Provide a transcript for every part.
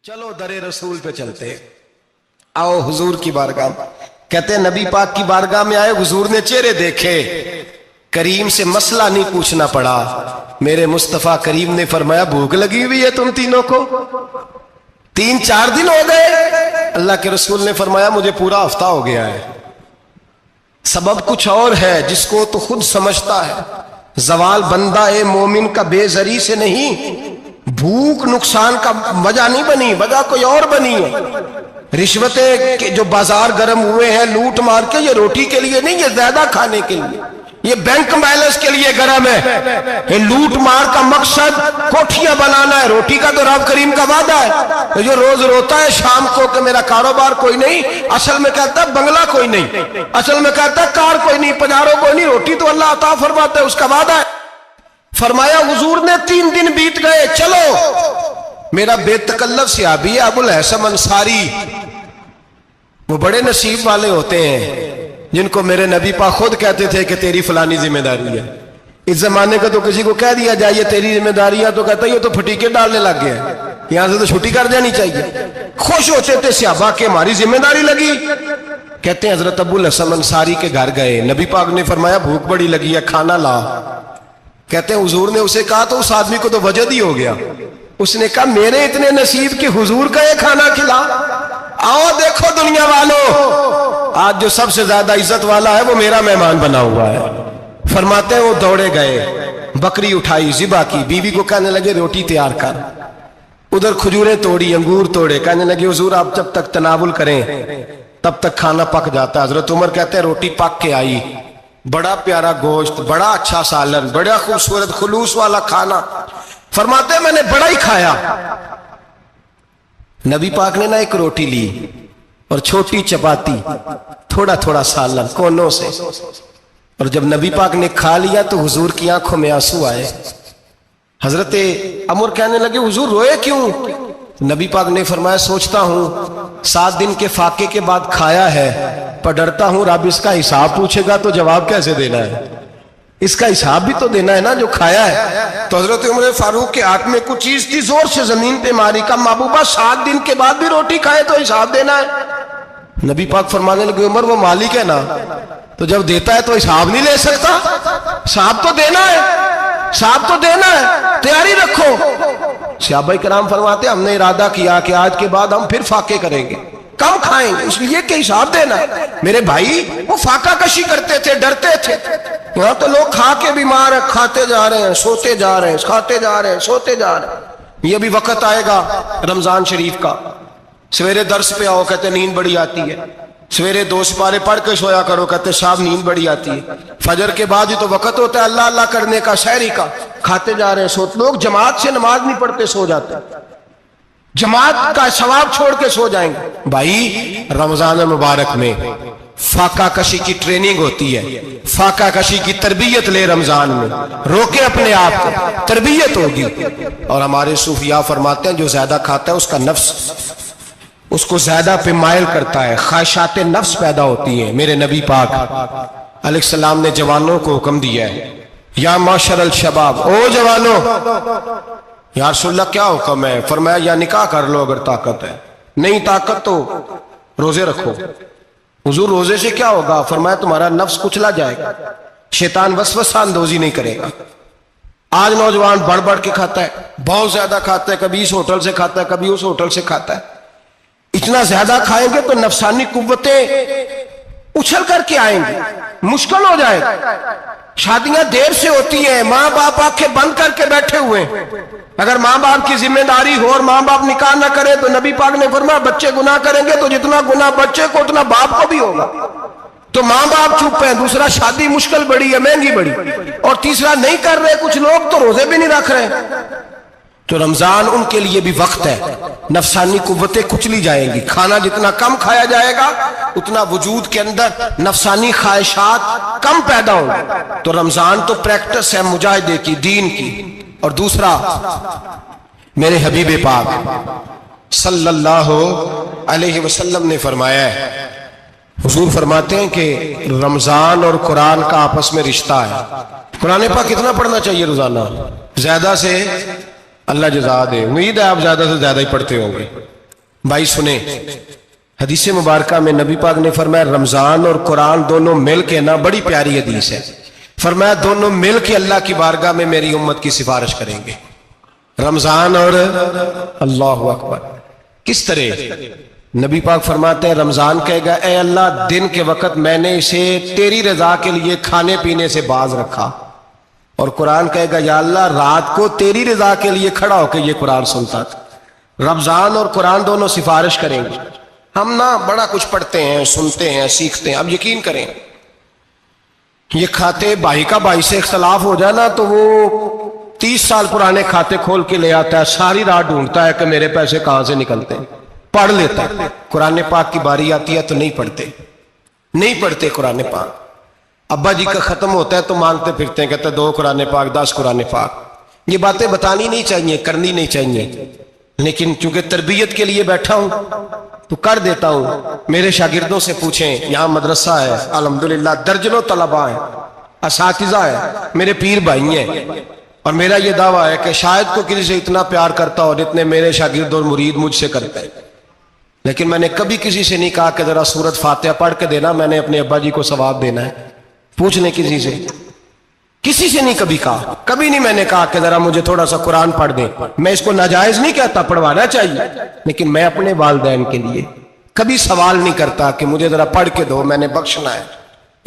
چلو در رسول پہ چلتے، آؤ حضور کی بارگاہ میں۔ کہتے ہیں نبی پاک کی بارگاہ میں آئے، حضور نے چہرے دیکھے، کریم سے مسئلہ نہیں پوچھنا پڑا۔ میرے مصطفیٰ کریم نے فرمایا بھوک لگی ہوئی ہے تم تینوں کو؟ 3-4 دن ہو گئے؟ اللہ کے رسول نے فرمایا مجھے پورا ہفتہ ہو گیا ہے۔ سبب کچھ اور ہے جس کو تو خود سمجھتا ہے۔ زوال بندہ مومن کا بے زری سے نہیں، بھوک نقصان کا وجہ نہیں بنی، وجہ کوئی اور بنی ہے۔ رشوتیں جو بازار گرم ہوئے ہیں لوٹ مار کے، یہ روٹی کے لیے نہیں، یہ زیادہ کھانے کے لیے، یہ بینک بیلنس کے لیے گرم ہے۔ یہ لوٹ مار کا مقصد کوٹھیاں بنانا ہے، روٹی کا تو رب کریم کا وعدہ ہے۔ جو روز روتا ہے شام کو کہ میرا کاروبار کوئی نہیں، اصل میں کہتا ہے بنگلہ کوئی نہیں، اصل میں کہتا ہے کار کوئی نہیں، پجارو کوئی نہیں، روٹی تو اللہ عطا فرماتا ہے، اس کا وعدہ ہے۔ فرمایا حضور نے 3 دن بیت گئے، چلو۔ میرا بے تکلف صحابی ہے ابو الحسن انصاری، وہ بڑے نصیب والے ہوتے ہیں جن کو میرے نبی پاک خود کہتے تھے کہ تیری فلانی ذمہ داری ہے۔ اس زمانے کا تو کسی کو کہہ دیا جائے یہ تیری ذمہ داری ہے تو کہتا ہے یہ تو پھٹیکے ڈالنے لگ گیا ہے، یہاں سے تو چھٹی کر جانی چاہیے۔ خوش ہوتے تھے صحابہ کہ ہماری ذمہ داری لگی۔ کہتے ہیں حضرت ابو الحسن انصاری کے گھر گئے، نبی پاک نے فرمایا بھوک بڑی لگی ہے، کھانا لا۔ کہتے ہیں حضور نے اسے کہا تو اس آدمی کو تو وجد ہی ہو گیا، اس نے کہا میرے اتنے نصیب کہ حضور کا یہ کھانا کھلا۔ آؤ دیکھو دنیا والوں، آج جو سب سے زیادہ عزت والا ہے وہ میرا مہمان بنا ہوا ہے۔ فرماتے ہیں وہ دوڑے گئے، بکری اٹھائی، ذبح کی، بیوی کو کہنے لگے روٹی تیار کر، ادھر کھجوریں توڑی، انگور توڑے، کہنے لگے حضور آپ جب تک تناول کریں تب تک کھانا پک جاتا ہے۔ حضرت عمر کہتے ہیں روٹی پک کے آئی، بڑا پیارا گوشت، بڑا اچھا سالن، بڑا خوبصورت خلوص والا کھانا۔ فرماتے ہیں میں نے بڑا ہی کھایا۔ نبی پاک نے نہ ایک روٹی لی اور چھوٹی چپاتی، تھوڑا تھوڑا سالن کونوں سے، اور جب نبی پاک نے کھا لیا تو حضور کی آنکھوں میں آنسو آئے۔ حضرت عمر کہنے لگے حضور روئے کیوں؟ نبی پاک نے فرمایا سوچتا ہوں 7 دن کے فاقے کے بعد کھایا ہے، پر ڈرتا ہوں رب اس کا حساب پوچھے گا تو جواب کیسے دینا ہے، اس کا حساب بھی تو دینا ہے نا جو کھایا ہے۔ تو حضرت عمر فاروق کے ہاتھ میں کچھ چیز تھی، زور سے زمین پہ ماری، کا محبوبہ 7 دن کے بعد بھی روٹی کھائے تو حساب دینا ہے۔ نبی پاک فرمانے لگے عمر وہ مالک ہے نا، تو جب دیتا ہے تو حساب نہیں لے سکتا، حساب تو دینا ہے، حساب تو دینا ہے، تیاری رکھو۔ صحابہ کرام فرماتے ہم نے ارادہ کیا کہ آج کے بعد ہم پھر فاقے کریں گے، کم کھائیں گے، اس لیے کہ حساب دینا ہے۔ میرے بھائی وہ فاقہ کشی کرتے تھے، ڈرتے تھے۔ یہاں تو لوگ کھا کے بیمار ہیں، کھاتے جا رہے ہیں، سوتے جا رہے ہیں، کھاتے جا رہے ہیں، سوتے جا رہے ہیں۔ یہ بھی وقت آئے گا رمضان شریف کا، سویرے درس پہ آؤ کہتے نیند بڑی آتی ہے، سویرے 2 سپارے پڑھ کے سویا کرو کہتے صاحب نیند بڑی آتی ہے۔ فجر کے بعد ہی تو وقت ہوتا ہے اللہ اللہ کرنے کا، سحری کا، کھاتے جا رہے ہیں، سوتے۔ لوگ جماعت سے نماز نہیں پڑھتے، سو جاتے ہیں، جماعت کا ثواب چھوڑ کے سو جائیں گے۔ بھائی رمضان مبارک میں فاقہ کشی کی ٹریننگ ہوتی ہے، فاقہ کشی کی تربیت لے، رمضان میں روکے اپنے آپ کو، تربیت ہوگی۔ اور ہمارے صوفیاء فرماتے ہیں جو زیادہ کھاتا ہے اس کا نفس اس کو زیادہ پہ مائل کرتا ہے، خواہشات نفس پیدا ہوتی ہیں۔ میرے نبی پاک علیہ السلام نے جوانوں کو حکم دیا ہے یا معاشر الشباب، او جوانوں، یا رسول اللہ کیا حکم ہے؟ فرمایا یا نکاح کر لو اگر طاقت ہے، نہیں طاقت تو روزے رکھو۔ حضور روزے سے کیا ہوگا؟ فرمایا تمہارا نفس کچلا جائے گا، شیطان وسوسہ اندوزی نہیں کرے گا۔ آج نوجوان بڑھ بڑھ کے کھاتا ہے، بہت زیادہ کھاتا ہے، کبھی اس ہوٹل سے کھاتا ہے، کبھی اس ہوٹل سے کھاتا ہے۔ اتنا زیادہ کھائیں گے تو نفسانی قوتیں اچھل کر کے آئیں گے، مشکل ہو جائے گا۔ شادیاں دیر سے ہوتی ہیں، ماں باپ آنکھیں بند کر کے بیٹھے ہوئے ہیں۔ اگر ماں باپ کی ذمہ داری ہو اور ماں باپ نکاح نہ کرے تو نبی پاک نے فرمایا بچے گناہ کریں گے تو جتنا گناہ بچے کو اتنا باپ کو بھی ہوگا۔ تو ماں باپ چپ ہیں، دوسرا شادی مشکل بڑی ہے، مہنگی بڑی، اور تیسرا نہیں کر رہے کچھ لوگ تو روزے بھی نہیں رکھ رہے۔ تو رمضان ان کے لیے بھی وقت ہے، نفسانی قوتیں کچلی جائیں گی، کھانا جتنا کم کھایا جائے گا اتنا وجود کے اندر نفسانی خواہشات کم پیدا ہوں گے۔ تو رمضان تو پریکٹس ہے مجاہدے کی، دین کی۔ اور دوسرا میرے حبیب پاک صلی اللہ علیہ وسلم نے فرمایا ہے، حضور فرماتے ہیں کہ رمضان اور قرآن کا آپس میں رشتہ ہے۔ قرآن پاک کتنا پڑھنا چاہیے روزانہ؟ زیادہ سے اللہ جزا دے، امید ہے آپ زیادہ سے زیادہ ہی پڑھتے ہوں گے۔ भाई सुने, हदीस मुबारका में नबी पाक ने फरमाया रमजान और कुरान दोनों मिल के ना, बड़ी प्यारी हदीस है, फरमाया दोनों मिल के अल्लाह की बारगाह में मेरी उम्मत की सिफारिश करेंगे। रमजान और अल्लाह अकबर। किस तरह? नबी पाक फरमाते हैं रमजान कहेगा ए अल्लाह दिन के वक्त मैंने इसे तेरी रजा के लिए खाने पीने से बाज रखा, और कुरान कहेगा या अल्लाह रात को तेरी रजा के लिए खड़ा होकर ये कुरान सुनता था। रमजान और कुरान दोनों सिफारिश करेंगे। हम ना बड़ा कुछ पढ़ते हैं, सुनते हैं, सीखते हैं। अब यकीन करें ये खाते भाई का भाई से इख्तलाफ हो जाए ना तो वो 30 साल पुराने खाते खोल के ले आता है, सारी रात ढूंढता है कि मेरे पैसे कहां से निकलते हैं, पढ़ लेता है। कुरान पाक की बारी आती है तो नहीं पढ़ते कुरान पाक। अब्बा जी का खत्म होता है तो मांगते फिरते हैं, कहते 2 कुरान पाक 10 कुरान पाक। ये बातें बतानी नहीं चाहिए, करनी नहीं चाहिए, लेकिन चूंकि तरबियत के लिए बैठा हूं तो कर देता हूं। मेरे शागिर्दों से पूछें, यहां मदरसा है अल्हम्दुलिल्लाह, दर्जनों तलबा है, असातिज़ा है, मेरे पीर भाई हैं, और मेरा ये दावा है कि शायद को किसी से इतना प्यार करता हो जितने मेरे शागिर्द और मुरीद मुझसे करते हैं। लेकिन मैंने कभी किसी से नहीं कहा कि जरा सूरत फातिहा पढ़ के देना, मैंने अपने अब्बा जी को सवाब देना है। पूछ लें किसी से नहीं कभी कहा, कभी नहीं मैंने कहा कि जरा मुझे थोड़ा सा कुरान पढ़ दे। मैं इसको नाजायज नहीं कहता, पढ़वाना चाहिए, लेकिन मैं अपने वालिदैन के लिए कभी सवाल नहीं करता कि मुझे जरा पढ़ के दो, मैंने बख्शना है,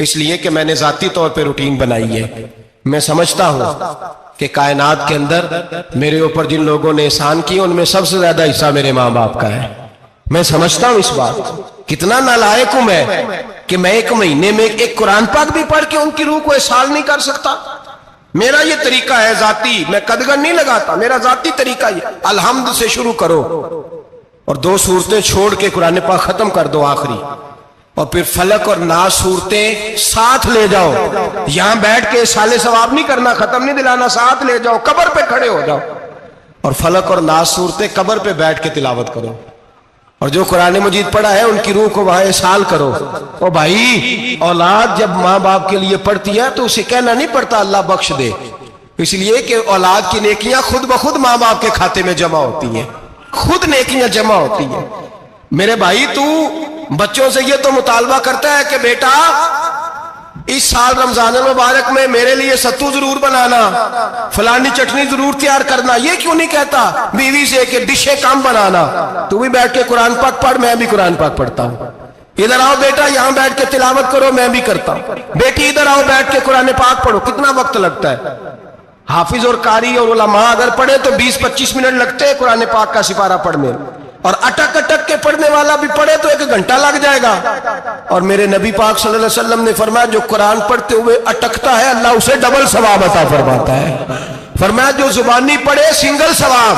इसलिए कि मैंने जाती तौर पे रूटीन बनाई है। मैं समझता हूं कि कायनात के अंदर मेरे ऊपर जिन लोगों ने एहसान किए उनमें सबसे ज्यादा हिस्सा मेरे माँ बाप का है। मैं समझता हूं इस बात। कितना नालायक हूं मैं कि मैं 1 महीने में एक कुरान पाक भी पढ़ के उनकी रूह को एहसास नहीं कर सकता। मेरा ये तरीका है जाती, मैं कदगन नहीं लगाता, मेरा जाती तरीका ये, अलहम्द से शुरू करो और 2 सूरतें छोड़ के कुरान पाक खत्म कर दो आखिरी, और फिर फलक और नास सूरतें साथ ले जाओ। यहां बैठ के साले सवाब नहीं करना, खत्म नहीं दिलाना, साथ ले जाओ, कब्र पे खड़े हो जाओ और फलक और नास सूरतें कब्र पे बैठ के तिलावत करो। और जो कुरान मजीद पढ़ा है उनकी रूह को वहां इसाल करो। ओ भाई, औलाद जब माँ बाप के लिए पढ़ती है तो उसे कहना नहीं पड़ता अल्लाह बख्श दे, इसलिए कि औलाद की नेकियां खुद ब खुद माँ बाप के खाते में जमा होती हैं, खुद नेकियां जमा होती हैं। मेरे भाई, तू बच्चों से ये तो मुतालबा करता है कि बेटा इस साल रमजान मुबारक में मेरे लिए सत्तू जरूर बनाना, फलानी चटनी जरूर तैयार करना, ये क्यों नहीं कहता बीवी से कि डिशे कम बनाना? तू भी बैठ के कुरान पाक पढ़, मैं भी कुरान पाक पढ़ता हूँ। इधर आओ बेटा, यहाँ बैठ के तिलावत करो, मैं भी करता हूँ। बेटी इधर आओ, बैठ के कुरान पाक पढ़ो। कितना वक्त लगता है? हाफिज और कारी और उलमा अगर पढ़े तो 20-25 मिनट लगते हैं कुरान पाक का सिपारा पढ़ने, और अटक अटक के पढ़ने वाला भी पढ़े तो 1 घंटा लग जाएगा। और मेरे नबी पाक सल्लल्लाहु अलैहि वसल्लम ने फरमाया जो कुरान पढ़ते हुए अटकता है अल्लाह उसे डबल सवाब अता फरमाता है। फरमाया जो जुबानी पढ़े सिंगल सवाब,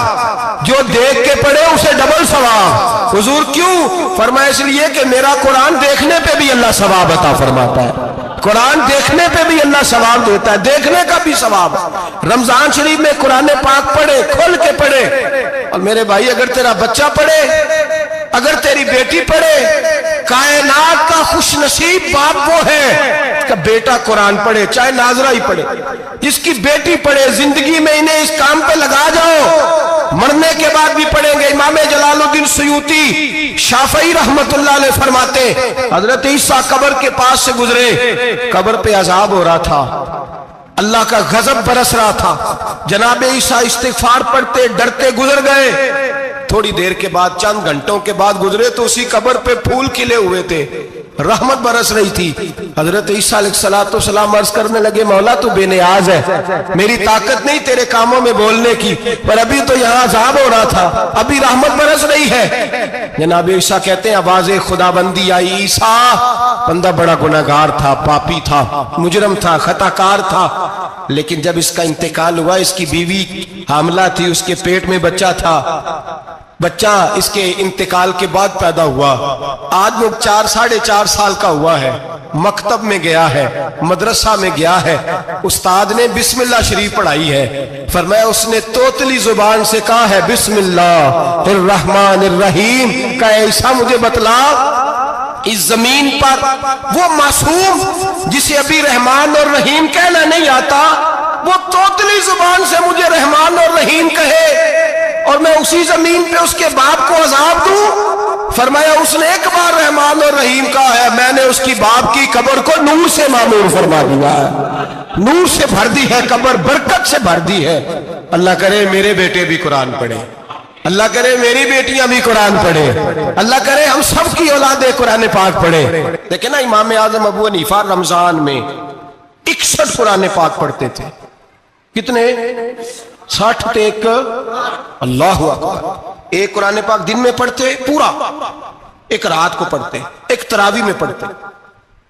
जो देख के पढ़े उसे डबल सवाब। हुजूर क्यों? फरमाया इसलिए कि मेरा कुरान देखने पे भी अल्लाह सवाब अता फरमाता है, कुरान देखने पे भी अल्लाह सवाब देता है, देखने का भी सवाब। रमजान शरीफ में कुरान पाक पढ़े, खोल के पढ़े। और मेरे भाई, अगर तेरा बच्चा पढ़े, अगर तेरी बेटी पढ़े, कायनात का खुशनसीब बाप वो है कि बेटा कुरान पढ़े, चाहे नाजरा ही पढ़े, जिसकी बेटी पढ़े। जिंदगी में इन्हें इस काम पे लगा जाओ, मरने के बाद भी पढ़ेंगे। इमाम जलालुद्दीन सुयूती शाफई रहमतुल्लाह अलैह फरमाते, हजरत ईसा कब्र के पास से गुजरे, कब्र पे अजाब हो रहा था, अल्लाह का गजब बरस रहा था। जनाब ईसा इस्तिगफार पढ़ते डरते गुजर गए। थोड़ी देर के बाद, चंद घंटों के बाद गुजरे तो उसी कब्र पे फूल खिले हुए थे, रहमत बरस रही थी। हजरत ईसा अलैहिस्सलाम अर्ज करने लगे, मौला तू बेनियाज है, मेरी ताकत नहीं तेरे कामों में बोलने की, पर अभी तो यहाँ अजाब हो रहा था, अभी रहमत बरस रही है। जनाब ईसा कहते हैं आवाज़े खुदाबंदी आई, ईसा बंदा बड़ा गुनाहगार था, पापी था, मुजरम था, खताकार था, लेकिन जब इसका इंतकाल हुआ, इसकी बीवी हामला थी, उसके पेट में बच्चा था, बच्चा इसके इंतकाल के बाद पैदा हुआ। आज वो 4-4.5 साल का हुआ है, मकतब में गया है, मदरसा में गया है, उस्ताद ने बिस्मिल्लाह शरीफ पढ़ाई है। फरमाया उसने तोतली जुबान से कहा है बिस्मिल्लाहिर्रहमानिर्रहीम का, ऐसा मुझे बतला इस जमीन पर वो मासूम जिसे अभी रहमान और रहीम कहना नहीं आता, वो तोतली जुबान से मुझे रहमान और रहीम कहे और मैं उसी जमीन पे उसके बाप को अजाब दूं। फरमाया उसने एक बार रहमान और रहीम कहा है, मैंने उसकी बाप की कब्र को नूर से मामूर फरमा दिया है, नूर से भर दी है कब्र, बरकत से भर दी है। अल्लाह करे मेरे बेटे भी कुरान पढ़े, अल्लाह करे मेरी बेटियां भी कुरान पढ़े, अल्लाह करे हम सब की औलादे कुरान पाक पढ़े। देखे ना इमाम आजम अबू हनीफा रमजान में 61 कुरान पाक पढ़ते थे। कितने? 60 टेक। अल्लाह अकबर। एक कुरान पाक दिन में पढ़ते पूरा, एक रात को पढ़ते, एक तरावी में पढ़ते।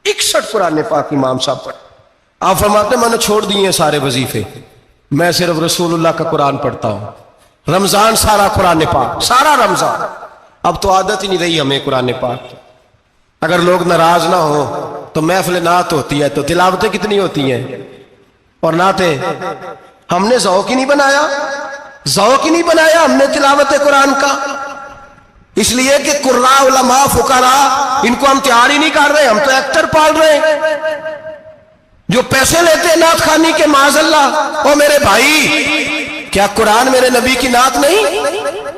61 कुरान पाक इमाम साहब पढ़े। आप फरमाते मैंने छोड़ दिए सारे वजीफे, मैं सिर्फ रसूलुल्लाह का कुरान पढ़ता हूं। रमजान सारा कुरान पाक, सारा रमजान। अब तो आदत ही नहीं रही हमें कुरान पाक। अगर लोग नाराज ना हो तो महफिल नात होती है तो तिलावतें कितनी होती हैं, और नाते हमने ज़ौक़ ही नहीं बनाया, ज़ौक़ ही नहीं बनाया हमने तिलावत कुरान का। इसलिए कि कुर्रा उलमा फुकरा इनको हम तैयार ही नहीं कर रहे, हम तो एक्टर पाल रहे हैं जो पैसे लेते हैं नात खानी के। माज़अल्लाह। ओ मेरे भाई, क्या कुरान मेरे नबी की नात नहीं?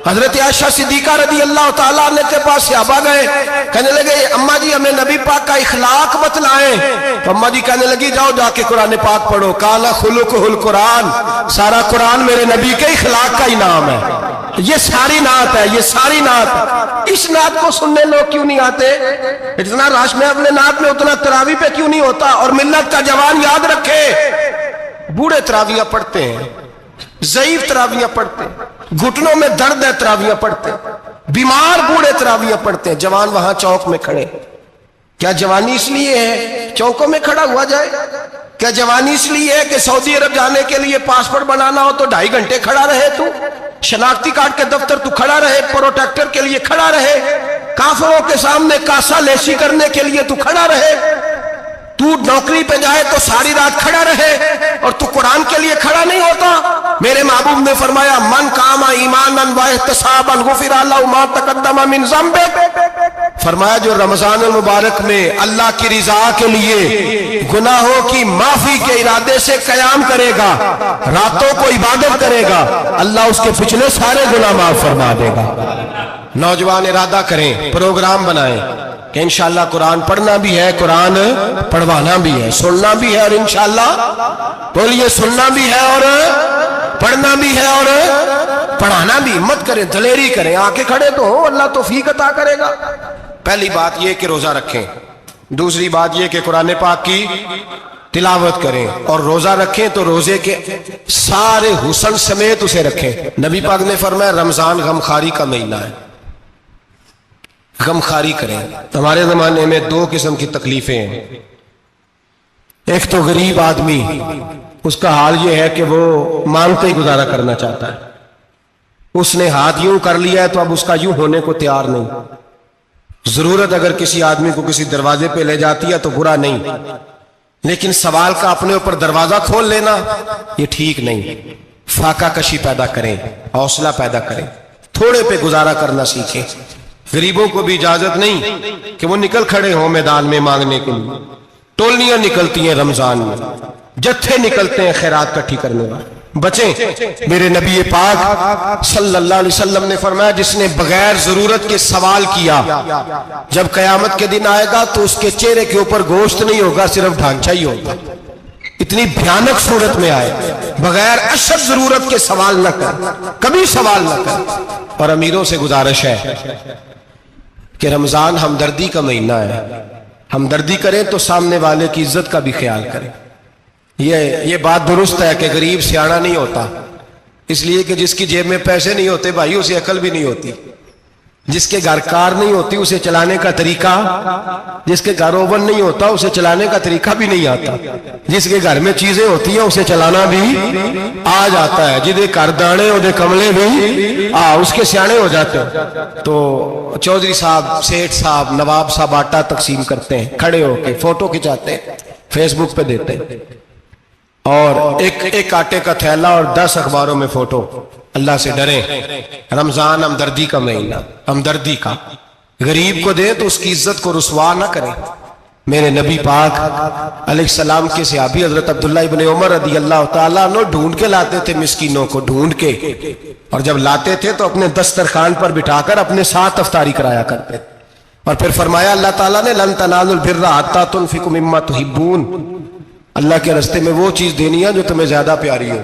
हजरत आयशा सिद्दीका रदी अल्लाह ताला अन्हा के पास सहाबा गए, कहने लगे अम्मा जी हमें नबी पाक का इखलाक बतलाएं। तो अम्मा जी कहने लगी जाओ जाके कुरान पाक पढ़ो। काला खुलुकुल कुरान, सारा कुरान मेरे नबी के इखलाक का ही नाम है। ये सारी नात है, ये सारी नात। इस नात को सुनने लोग क्यों नहीं आते? इतना रश में अपने नात में, उतना तरावी पे क्यों नहीं होता? और मिल्लत का जवान याद रखे, बूढ़े तरावियां पढ़ते हैं, ज़ईफ तरावियां पढ़ते, घुटनों में दर्द है तरावियां पढ़ते, बीमार बूढ़े तरावियां पढ़ते, जवान वहां चौक में खड़े। क्या जवानी इसलिए है चौकों में खड़ा हुआ जाए? क्या जवानी इसलिए है कि सऊदी अरब जाने के लिए पासपोर्ट बनाना हो तो 2.5 घंटे खड़ा रहे तू, शनाख्ती कार्ड के दफ्तर तू खड़ा रहे, प्रोटेक्टर के लिए खड़ा रहे, काफिरों के सामने कासा लेसी करने के लिए तू खड़ा रहे, तू नौकरी पे जाए तो सारी रात खड़ा रहे, और तू कुरान के लिए खड़ा नहीं होता? मेरे महबूब ने फरमाया मन कामा ईमानन व इहतिसाबन गुफिरा लहु मा तक़द्दम मिन ज़ंबि। फरमाया जो रमजान मुबारक में अल्लाह की रिजा के लिए गुनाहों की माफी के इरादे से कयाम करेगा, रातों को इबादत करेगा, अल्लाह उसके पिछले सारे गुनाह माफ फरमा देगा। नौजवान इरादा करें, प्रोग्राम बनाएं कि इंशाअल्लाह कुरान पढ़ना भी है, कुरान पढ़वाना भी है, सुनना भी है, और इंशाअल्लाह बोलिए सुनना भी है और पढ़ना भी है और पढ़ाना भी। हिम्मत करें, दलेरी करें, आके खड़े तो हो, अल्लाह तौफीक अता करेगा। पहली बात यह कि रोजा रखें, दूसरी बात यह कि कुरान पाक की तिलावत करें, और रोजा रखें तो रोजे के सारे हुस्न समेत उसे रखें। नबी पाक ने फरमाया रमजान गमखारी का महीना है, गमखारी करें। हमारे जमाने में 2 किस्म की तकलीफें हैं। एक तो गरीब आदमी, उसका हाल यह है कि वो मांगते ही गुजारा करना चाहता है, उसने हाथ यूं कर लिया है तो अब उसका यूं होने को तैयार नहीं। जरूरत अगर किसी आदमी को किसी दरवाजे पे ले जाती है तो बुरा नहीं, लेकिन सवाल का अपने ऊपर दरवाजा खोल लेना ये ठीक नहीं। फाका कशी पैदा करें, हौसला पैदा करें, थोड़े पे गुजारा करना सीखें। गरीबों को भी इजाजत नहीं कि वो निकल खड़े हों मैदान में मांगने के लिए। टोलियां निकलती हैं रमजान में, जत्थे निकलते हैं खैरात इकट्ठी करने वाले। बचें। मेरे नबी पाक सल्लल्लाहु अलैहि वसल्लम ने फरमाया जिसने बगैर जरूरत के सवाल किया, जब कयामत के दिन आएगा तो उसके चेहरे के ऊपर गोश्त नहीं होगा, सिर्फ ढांचा ही होगा। इतनी भयानक सूरत में आए, बगैर अशद जरूरत के सवाल न कर, कभी सवाल न कर। और अमीरों से गुजारिश है कि रमजान हमदर्दी का महीना है, हमदर्दी करें तो सामने वाले की इज्जत का भी ख्याल करें। ये बात दुरुस्त है कि गरीब सियाना नहीं होता, इसलिए कि जिसकी जेब में पैसे नहीं होते भाई उसे अकल भी नहीं होती। जिसके घर कार नहीं होती उसे चलाने का तरीका, जिसके घर ओवन नहीं होता उसे चलाने का तरीका भी नहीं आता। जिसके घर में चीजें होती हैं उसे चलाना भी आ जाता है। जिदे घर दाने उदे कमले भी उसके सियाने हो जाते हैं। तो चौधरी साहब, सेठ साहब, नवाब साहब आटा तकसीम करते हैं, खड़े होके फोटो खिंचाते हैं, फेसबुक पे देते हैं, और एक आटे का थैला और 10 अखबारों में फोटो। अल्लाह से डरें। रमजान हमदर्दी का महीना, हमदर्दी का। गरीब को दे तो उसकी इज्जत को रुसवा ना करें, میرے نبی پاک علیہ السلام کے صحابی حضرت عبداللہ ابن عمر رضی اللہ تعالیٰ عنہ ڈھونڈ کے لاتے تھے مسکینوں کو، ڈھونڈ کے، اور جب لاتے تھے تو اپنے دسترخوان پر بٹھا کر اپنے ساتھ افطاری کرایا کرتے، اور پھر فرمایا اللہ تعالیٰ نے لن تنالوا البر حتی تنفقوا مما تحبون، اللہ کے راستے میں وہ چیز دینی ہے جو تمہیں زیادہ پیاری ہو۔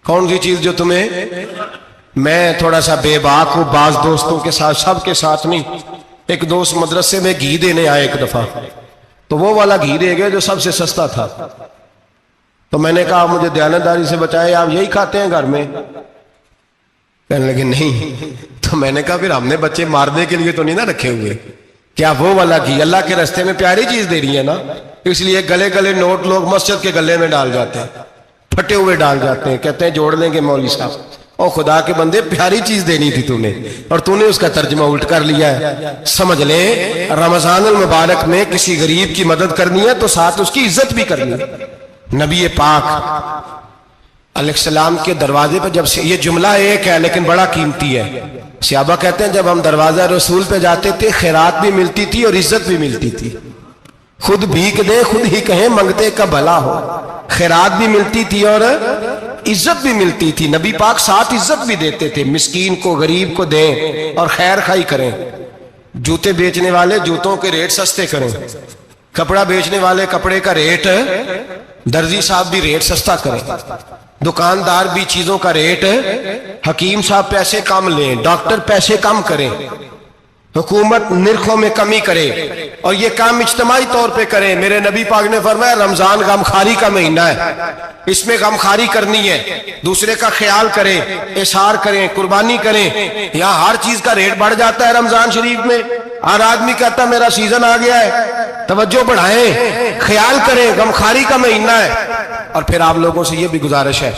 کون سی چیز جو تمہیں؟ میں تھوڑا سا بے باک ہوں، بعض دوستوں کے ساتھ، سب کے ساتھ نہیں۔ ایک دوست مدرسے میں گھی دینے آئے ایک دفعہ، تو وہ والا گھی دے گئے جو سب سے سستا تھا، تو میں نے کہا مجھے دیانتداری سے بچائے، آپ یہی کھاتے ہیں گھر میں؟ کہنے لگے نہیں۔ تو میں نے کہا پھر ہم نے بچے مارنے کے لیے تو نہیں نہ رکھے ہوئے، کیا وہ والا گھی اللہ کے راستے میں پیاری چیز دے رہی ہے نا، اس لیے گلے گلے نوٹ لوگ مسجد کے گلے میں ڈال جاتے ہیں، پھٹے ہوئے ڈال جاتے ہیں، کہتے ہیں جوڑ لیں گے مولوی صاحب۔ اور خدا کے بندے پیاری چیز دینی تھی تو نے، اور تو نے اس کا ترجمہ الٹ کر لیا ہے۔ سمجھ لیں رمضان المبارک میں کسی غریب کی مدد کرنی ہے تو ساتھ اس کی عزت بھی کرنی ہے۔ نبی پاک علیہ السلام کے دروازے پہ جب سے، یہ جملہ ایک ہے لیکن بڑا قیمتی ہے، صحابہ کہتے ہیں جب ہم دروازہ رسول پہ جاتے تھے خیرات بھی ملتی تھی اور عزت بھی ملتی تھی، خود بھیک دیں خود ہی کہیں منگتے کا بھلا ہو، خیرات بھی ملتی تھی اور عزت بھی ملتی تھی۔ نبی پاک ساتھ عزت بھی دیتے تھے، مسکین کو غریب کو دیں اور خیر خائی کریں، جوتے بیچنے والے جوتوں کے ریٹ سستے کریں، کپڑا بیچنے والے کپڑے کا ریٹ، درزی صاحب بھی ریٹ سستا کریں، دکاندار بھی چیزوں کا ریٹ، حکیم صاحب پیسے کم لیں، ڈاکٹر پیسے کم کریں، حکومت نرخوں میں کمی کرے، اور یہ کام اجتماعی طور پہ کریں۔ میرے نبی پاک نے فرمایا رمضان غمخواری کا مہینہ ہے، اس میں غمخواری کرنی ہے، دوسرے کا خیال کریں، احسار کریں، قربانی کریں۔ یہاں ہر چیز کا ریٹ بڑھ جاتا ہے رمضان شریف میں، ہر آدمی کہتا ہے میرا سیزن آ گیا ہے، توجہ بڑھائیں، خیال کریں، غمخواری کا مہینہ ہے۔ اور پھر آپ لوگوں سے یہ بھی گزارش ہے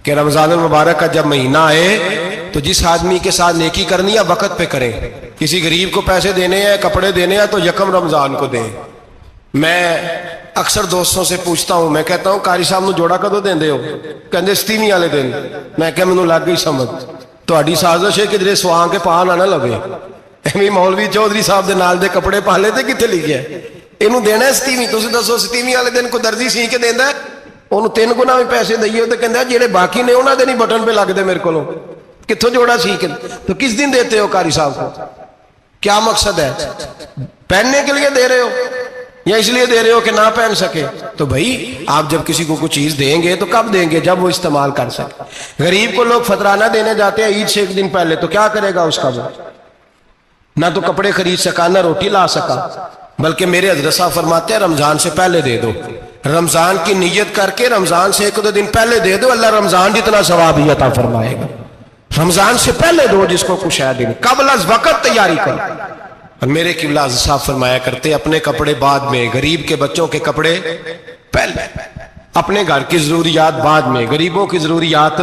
کہ رمضان المبارک کا جب مہینہ آئے تو جس آدمی کے ساتھ نیکی کرنی ہے وقت پہ کریں، کسی غریب کو پیسے دینے ہیں، کپڑے دینے ہیں تو یکم رمضان کو دیں۔ میں اکثر دوستوں سے پوچھتا ہوں، میں کہتا ہوں قاری صاحب نو جوڑا کدو دیندے ہو؟ کہندے ستیویں والے دن۔ میں کہ مینوں لگ گئی سمجھ، تہاڈی سازش ہے کدھرے سواں کے پا نہ لگے، ایویں مولوی چودھری صاحب دے نال دے کپڑے پا لے تے کتنے لکھیا ہے اینوں دینا ہے ستیویں؟ تسی دسو ستیویں والے دن کو درزی سی کے دیندا ہے، انہوں 3 گنا بھی پیسے دئیے تو کہندا جڑے باقی نے انہاں دے نہیں بٹن پہ لگ دے میرے کولوں، کتھوں جوڑا سی کے؟ تو کس دن دیتے ہو قاری صاحب کو؟ کیا مقصد ہے؟ پہننے کے لیے دے رہے ہو یا اس لیے دے رہے ہو کہ نہ پہن سکے؟ تو بھائی آپ جب کسی کو کوئی چیز دیں گے تو کب دیں گے؟ جب وہ استعمال کر سکے۔ غریب کو لوگ فطرانہ دینے جاتے ہیں عید سے 1 دن پہلے، تو کیا کرے گا اس کا؟ وہ نہ تو کپڑے خرید سکا نہ روٹی لا سکا، بلکہ میرے حضرت صاحب فرماتے ہیں رمضان سے پہلے دے دو، رمضان کی نیت کر کے رمضان سے 1-2 دن پہلے دے دو، اللہ رمضان جتنا ثواب ہی عطا فرمائے گا۔ رمضان سے پہلے دو جس کو کچھ ہے دن، قبل از وقت تیاری کرو۔ اور میرے قبلہ حضرت صاحب فرمایا کرتے اپنے کپڑے بعد میں، غریب کے بچوں کے کپڑے پہلے، اپنے گھر کی ضروریات بعد میں، غریبوں کی ضروریات،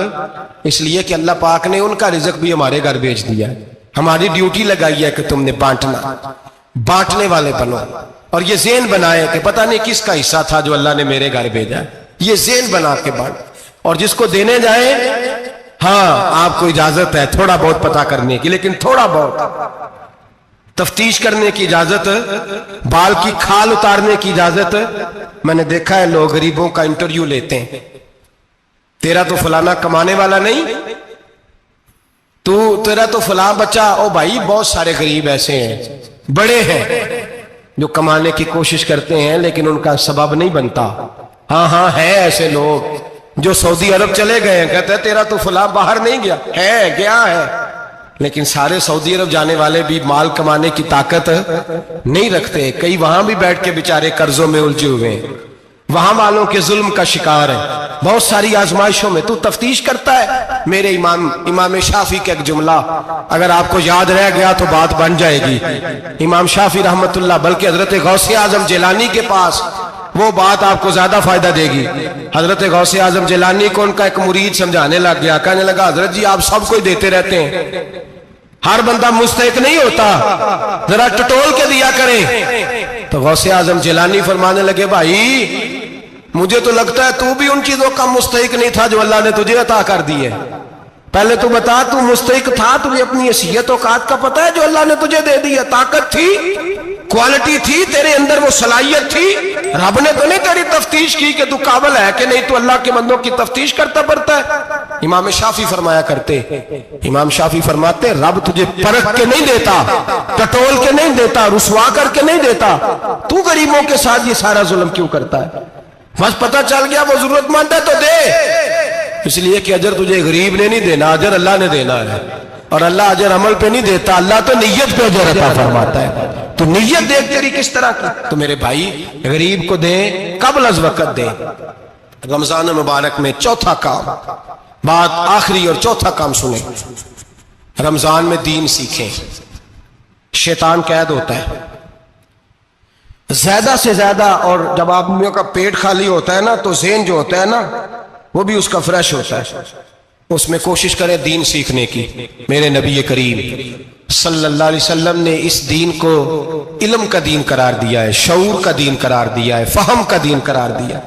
اس لیے کہ اللہ پاک نے ان کا رزق بھی ہمارے گھر بھیج دیا ہے، ہماری ڈیوٹی لگائی ہے کہ تم نے بانٹنا، بانٹنے والے بنو، اور یہ ذہن بنائے کہ پتہ نہیں کس کا حصہ تھا جو اللہ نے میرے گھر بھیجا، یہ ذہن بنا کے بانٹ، اور جس کو دینے جائیں ہاں آپ کو اجازت ہے تھوڑا بہت پتہ کرنے کی، لیکن تھوڑا بہت تفتیش کرنے کی اجازت، بال کی کھال اتارنے کی اجازت۔ میں نے دیکھا ہے لوگ غریبوں کا انٹرویو لیتے ہیں، تیرا تو فلانا کمانے والا نہیں، تیرا تو فلاں بچہ، او بھائی بہت سارے غریب ایسے ہیں، بڑے ہیں جو کمانے کی کوشش کرتے ہیں لیکن ان کا سبب نہیں بنتا۔ ہاں ہے ایسے لوگ جو سعودی عرب چلے گئے ہیں، کہتے ہیں تیرا تو فلاں باہر نہیں گیا، ہے گیا ہے، لیکن سارے سعودی عرب جانے والے بھی مال کمانے کی طاقت نہیں رکھتے، کئی وہاں بھی بیٹھ کے بیچارے قرضوں میں الجھے ہوئے ہیں، وہاں والوں کے ظلم کا شکار ہے، بہت ساری آزمائشوں میں۔ تو تفتیش کرتا ہے۔ میرے امام شافعی کا ایک جملہ اگر آپ کو یاد رہ گیا تو بات بن جائے گی۔ امام شافعی رحمت اللہ، بلکہ حضرت غوث اعظم جیلانی کے پاس وہ بات آپ کو زیادہ فائدہ دے گی۔ حضرت غوث اعظم جیلانی کو ان کا ایک مرید سمجھانے لگ گیا، کہنے لگا حضرت جی آپ سب کو ہی دیتے رہتے ہیں، ہر بندہ مستحق نہیں ہوتا، ذرا ٹٹول کے دیا کریں۔ تو غوث اعظم جیلانی فرمانے لگے بھائی مجھے تو لگتا ہے تو بھی ان چیزوں کا مستحق نہیں تھا جو اللہ نے تجھے عطا کر دی ہے، پہلے تو بتا تو مستحق تھا، تجھے اپنی حیثیت اوقات کا پتہ ہے جو اللہ نے تجھے دے دی ہے؟ طاقت تھی क्वालिटी थी तेरे अंदर, वो सलाहियत थी। रब ने तो नहीं तेरी तफ्तीश की कि तू काबिल है कि नहीं, तू अल्लाह के बंदों की तफ्तीश करता पड़ता है। इमाम शाफी फरमाया करते, इमाम शाफी फरमाते, रब तुझे परख के नहीं देता, टटोल के नहीं देता, रुसवा करके नहीं देता, तू गरीबों के साथ ये सारा जुल्म क्यों करता है? बस पता चल गया वो जरूरतमंद है तो दे, इसलिए कि अजर तुझे गरीब ने नहीं देना, अजर अल्लाह ने देना है। और अल्लाह अजर अमल पे नहीं देता, अल्लाह तो नियत पे अजर अता फरमाता है। तो नियत देख तेरी किस तरह की। तो मेरे भाई गरीब को दे, कबल अज वक्त दे। रमजान मुबारक में चौथा काम, बात आखिरी और चौथा काम सुने, रमजान में दीन सीखें। शैतान कैद होता है ज्यादा से ज्यादा, और जब आदमियों का पेट खाली होता है ना तो ज़हन जो होता है ना वो भी उसका फ्रेश होता है। उसमें कोशिश करें दीन सीखने की। मेरे नबी करीम सल्लल्लाहु अलैहि वसल्लम ने इस दीन को इल्म का दीन करार दिया है, शऊर का दीन करार दिया है, फहम का दीन करार दिया।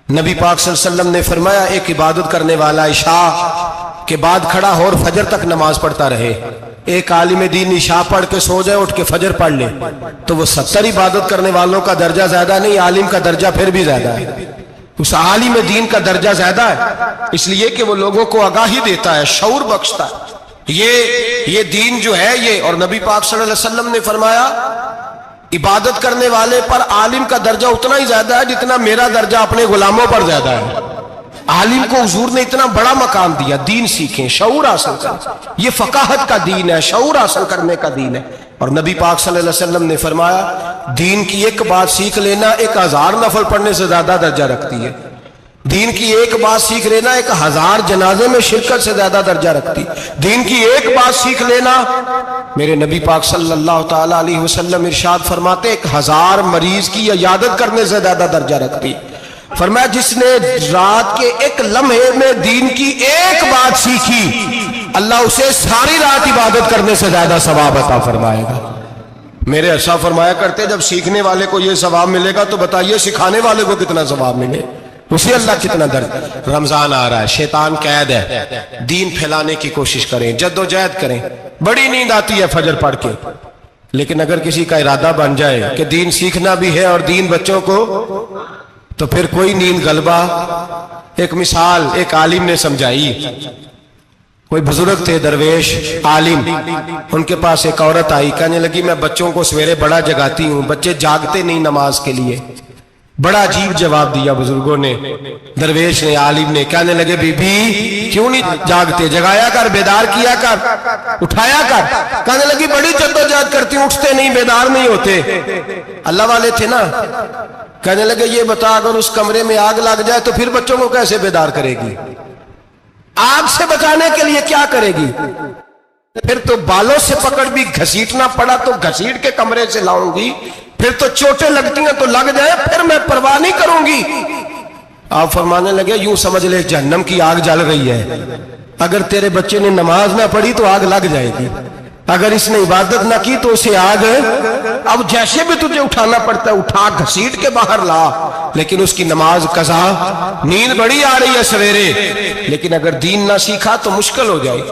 नबी पाक सल्लल्लाहु अलैहि वसल्लम ने फरमाया, एक इबादत करने वाला इशा के बाद खड़ा हो और फजर तक नमाज पढ़ता रहे। एक आलिम दीन इशा पढ़ के सो जाए, उठ के फजर पढ़ ले, तो वो 70 इबादत करने वालों का दर्जा ज्यादा नहीं, आलिम का दर्जा फिर भी ज्यादा है। उस आलिम दीन का दर्जा ज्यादा है, इसलिए कि वो लोगों को आगाही देता है, शऊर बख्शता है। ये दीन जो है ये, और नबी पाक सल्लल्लाहु अलैहि वसल्लम ने फरमाया, इबादत करने वाले पर आलिम का दर्जा उतना ही ज्यादा है जितना मेरा दर्जा अपने गुलामों पर ज्यादा है। आलिम को हुजूर ने इतना बड़ा मकाम दिया। दीन सीखें, शऊर हासिल करें। ये फकाहत का दीन है, शऊर हासिल करने का दीन है। और नबी पाक सल्लल्लाहु अलैहि वसल्लम ने फरमाया, दीन की एक बात सीख लेना 1000 नफल पढ़ने से ज्यादा दर्जा रखती है। दीन की एक बात सीख लेना 1000 जनाजे में शिरकत से ज्यादा दर्जा रखती। दीन की एक बात सीख लेना, मेरे नबी पाक सल्लल्लाहु ताला अलैहि वसल्लम इरशाद फरमाते, 1000 मरीज की इयादत करने से ज्यादा दर्जा रखती। फरमाया, जिसने रात के एक लम्हे में दीन की एक बात सीखी, अल्लाह उसे सारी रात इबादत करने से ज्यादा सवाब अता फरमाएगा। मेरे अर्शा फरमाया करते, जब सीखने वाले को यह सवाब मिलेगा तो बताइए सिखाने वाले को कितना सवाब मिले, उसे अल्लाह कितना दर्द। रमजान आ रहा है, शैतान कैद है, दीन फैलाने की कोशिश करें, जद्दोजहद करें। बड़ी नींद आती है फजर पढ़ के, लेकिन अगर किसी का इरादा बन जाए कि दीन सीखना भी है और दीन बच्चों को, तो फिर कोई नींद गलबा। एक मिसाल एक आलिम ने समझाई। कोई बुजुर्ग थे, दरवेश आलिम, उनके पास एक औरत आई, कहने लगी, मैं बच्चों को सवेरे बड़ा जगाती हूँ, बच्चे जागते नहीं नमाज के लिए। बड़ा अजीब जवाब दिया बुजुर्गों ने, दरवेश ने, आलिम ने। कहने लगे, बीबी क्यों नहीं जागते, जगाया कर, बेदार किया कर, उठाया कर। कहने लगी, बड़ी जद्दोजहद करती हूँ, उठते नहीं, बेदार नहीं होते। अल्लाह वाले थे ना। कहने लगे, ये बता, अगर उस कमरे में आग लग जाए तो फिर बच्चों को कैसे बेदार करेगी? आग से बचाने के लिए क्या करेगी? फिर तो बालों से पकड़ भी घसीटना पड़ा तो घसीट के कमरे से लाऊंगी, फिर तो चोटें लगती हैं तो लग जाए, फिर मैं परवाह नहीं करूंगी। आप फरमाने लगे, यूं समझ ले जहन्नम की आग जल रही है, अगर तेरे बच्चे ने नमाज ना पढ़ी तो आग लग जाएगी, अगर इसने इबादत ना की तो उसे आग, अब जैसे भी तुझे उठाना पड़ता है उठा घसीट के बाहर ला, लेकिन उसकी नमाज कज़ा। नींद बड़ी आ रही है सवेरे, लेकिन अगर दीन ना सीखा तो मुश्किल हो जाए।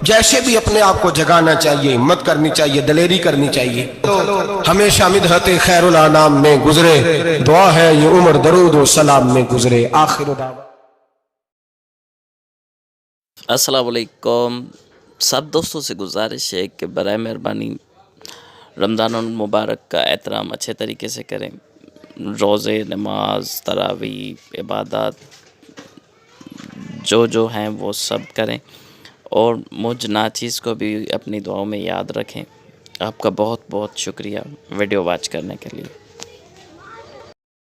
जैसे भी अपने आप को जगाना चाहिए, हिम्मत करनी चाहिए, दलेरी करनी चाहिए। तो हमेशा मिदहत खैरुल अनाम में गुजरे, दुआ है ये उम्र दरूद व सलाम में गुजरे। आखिर दावा। अस्सलाम वालेकुम। सब दोस्तों से गुजारिश है कि बराए मेहरबानी रमज़ान मुबारक का एहतराम अच्छे तरीके से करें। रोज़े, नमाज, तरावी, इबादत जो हैं वो सब करें, और मुझ नाचीज़ को भी अपनी दुआओं में याद रखें। आपका बहुत बहुत शुक्रिया वीडियो वॉच करने के लिए।